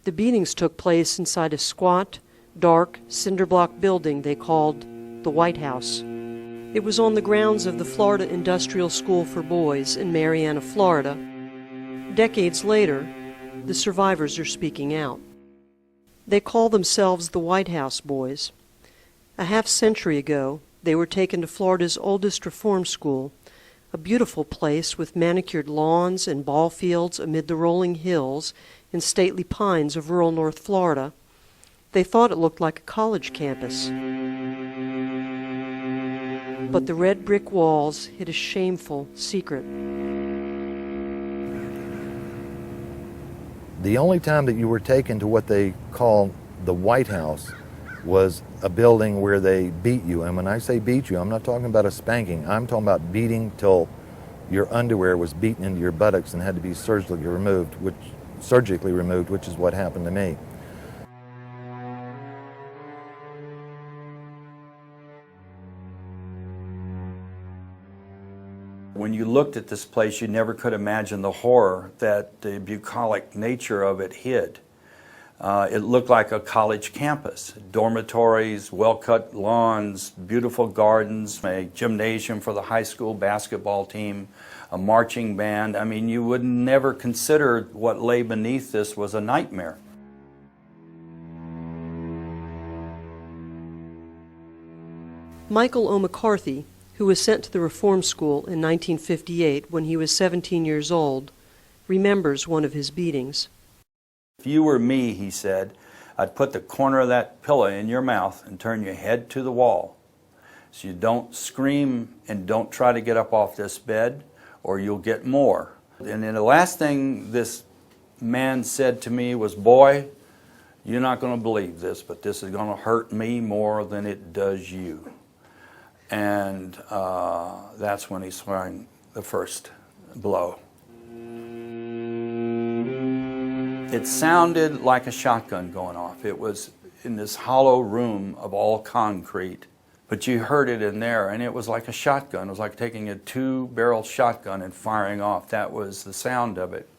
The beatings took place inside a squat, dark, cinder-block building they called the White House. It was on the grounds of the Florida Industrial School for Boys in Marianna, Florida. Decades later, the survivors are speaking out. They call themselves the White House Boys. A half-century ago, they were taken to Florida's oldest reform school, a beautiful place with manicured lawns and ball fields amid the rolling hills and stately pines of rural North Florida. They thought it looked like a college campus. But the red brick walls hid a shameful secret. The only time that you were taken to what they call the White House was a building where they beat you. And when I say beat you, I'm not talking about a spanking. I'm talking about beating till your underwear was beaten into your buttocks and had to be surgically removed, which is what happened to me. When you looked at this place, you never could imagine the horror that the bucolic nature of it hid. It looked like a college campus. Dormitories, well-cut lawns, beautiful gardens, a gymnasium for the high school basketball team, a marching band. I mean, you would never consider what lay beneath this was a nightmare. Michael O. McCarthy, who was sent to the reform school in 1958 when he was 17 years old, remembers one of his beatings. If you were me, he said, I'd put the corner of that pillow in your mouth and turn your head to the wall. So you don't scream and don't try to get up off this bed or you'll get more. And then the last thing this man said to me was, boy, you're not going to believe this, but this is going to hurt me more than it does you. And that's when he swung the first blow. It sounded like a shotgun going off. It was in this hollow room of all concrete, but you heard it in there, and it was like a shotgun. It was like taking a two-barrel shotgun and firing off. That was the sound of it.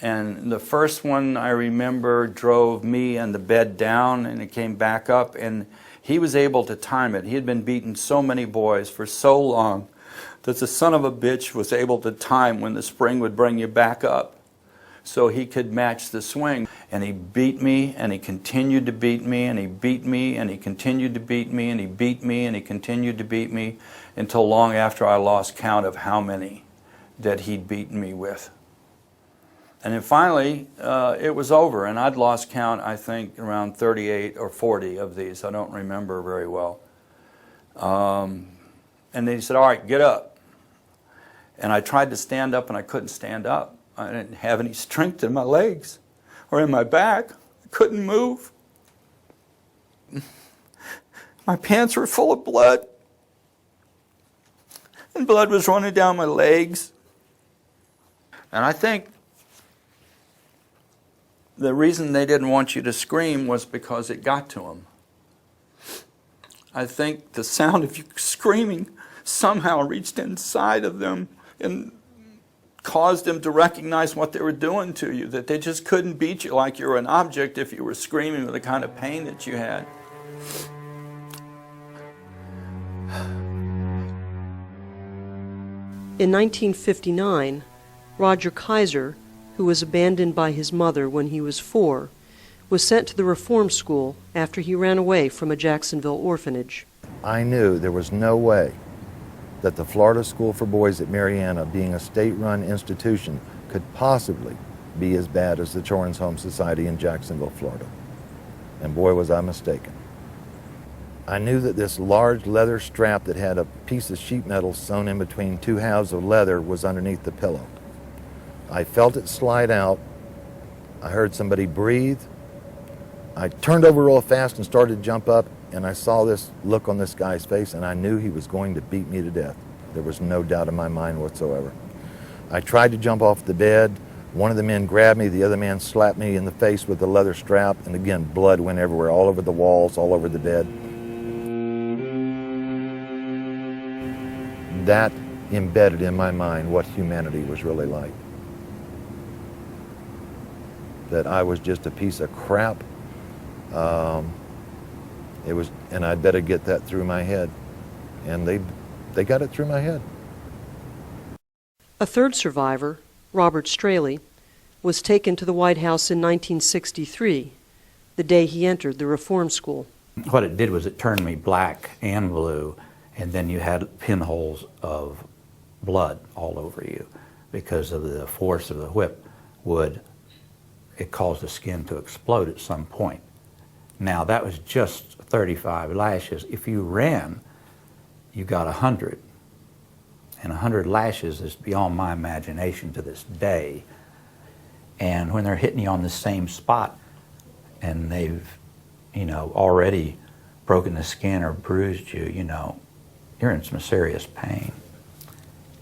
And the first one, I remember, drove me and the bed down, and it came back up, and he was able to time it. He had been beating so many boys for so long that the son of a bitch was able to time when the spring would bring you back up so he could match the swing. And he beat me, and he continued to beat me, and he beat me, and he continued to beat me, and he beat me, and he continued to beat me until long after I lost count of how many that he'd beaten me with. And then finally, it was over, and I'd lost count, I think, around 38 or 40 of these. I don't remember very well. And then he said, all right, get up. And I tried to stand up, and I couldn't stand up. I didn't have any strength in my legs or in my back. I couldn't move. My pants were full of blood, and blood was running down my legs. And I think the reason they didn't want you to scream was because it got to them. I think the sound of you screaming somehow reached inside of them and caused them to recognize what they were doing to you, that they just couldn't beat you like you were an object if you were screaming with the kind of pain that you had. In 1959, Roger Kaiser, who was abandoned by his mother when he was 4, was sent to the reform school after he ran away from a Jacksonville orphanage. I knew there was no way that the Florida School for Boys at Marianna, being a state-run institution, could possibly be as bad as the Children's Home Society in Jacksonville, Florida. And boy, was I mistaken. I knew that this large leather strap that had a piece of sheet metal sewn in between two halves of leather was underneath the pillow. I felt it slide out. I heard somebody breathe. I turned over real fast and started to jump up, and I saw this look on this guy's face, and I knew he was going to beat me to death. There was no doubt in my mind whatsoever. I tried to jump off the bed. One of the men grabbed me. The other man slapped me in the face with the leather strap, and again, blood went everywhere, all over the walls, all over the bed. That embedded in my mind what humanity was really like. that I was just a piece of crap. And I'd better get that through my head. And they got it through my head. A third survivor, Robert Straley, was taken to the White House in 1963, the day he entered the reform school. What it did was it turned me black and blue, and then you had pinholes of blood all over you because of the force of the whip it caused the skin to explode at some point. Now that was just 35 lashes. If you ran, you got 100. And 100 lashes is beyond my imagination to this day. And when they're hitting you on the same spot and they've, already broken the skin or bruised you, you're in some serious pain.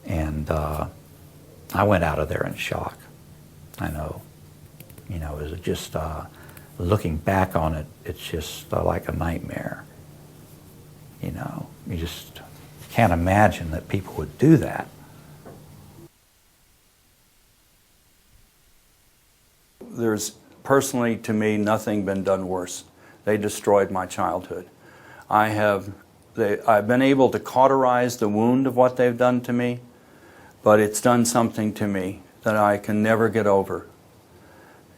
And I went out of there in shock. I know, it was just, looking back on it, it's just like a nightmare. You just can't imagine that people would do that. There's personally, to me, nothing been done worse. They destroyed my childhood. I've been able to cauterize the wound of what they've done to me, but it's done something to me that I can never get over.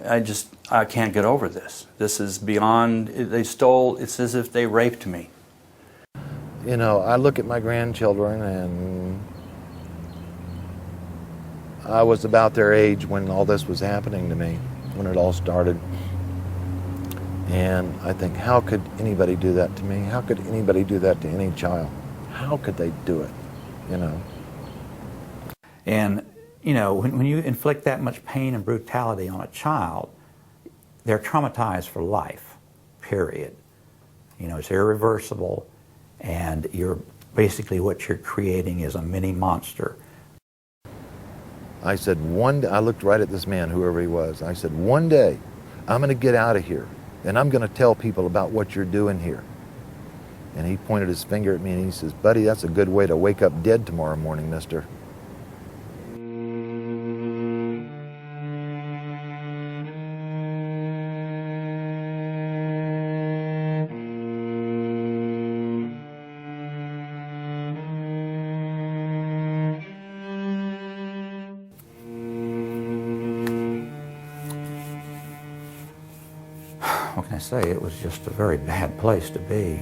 I can't get over this. This is beyond, it's as if they raped me. I look at my grandchildren, and I was about their age when all this was happening to me, when it all started. And I think, how could anybody do that to me? How could anybody do that to any child? How could they do it, And, when you inflict that much pain and brutality on a child, they're traumatized for life, period. It's irreversible, and basically what you're creating is a mini monster. I said, I looked right at this man, whoever he was. I said, one day, I'm going to get out of here, and I'm going to tell people about what you're doing here. And he pointed his finger at me, and he says, buddy, that's a good way to wake up dead tomorrow morning, mister. What can I say? It was just a very bad place to be.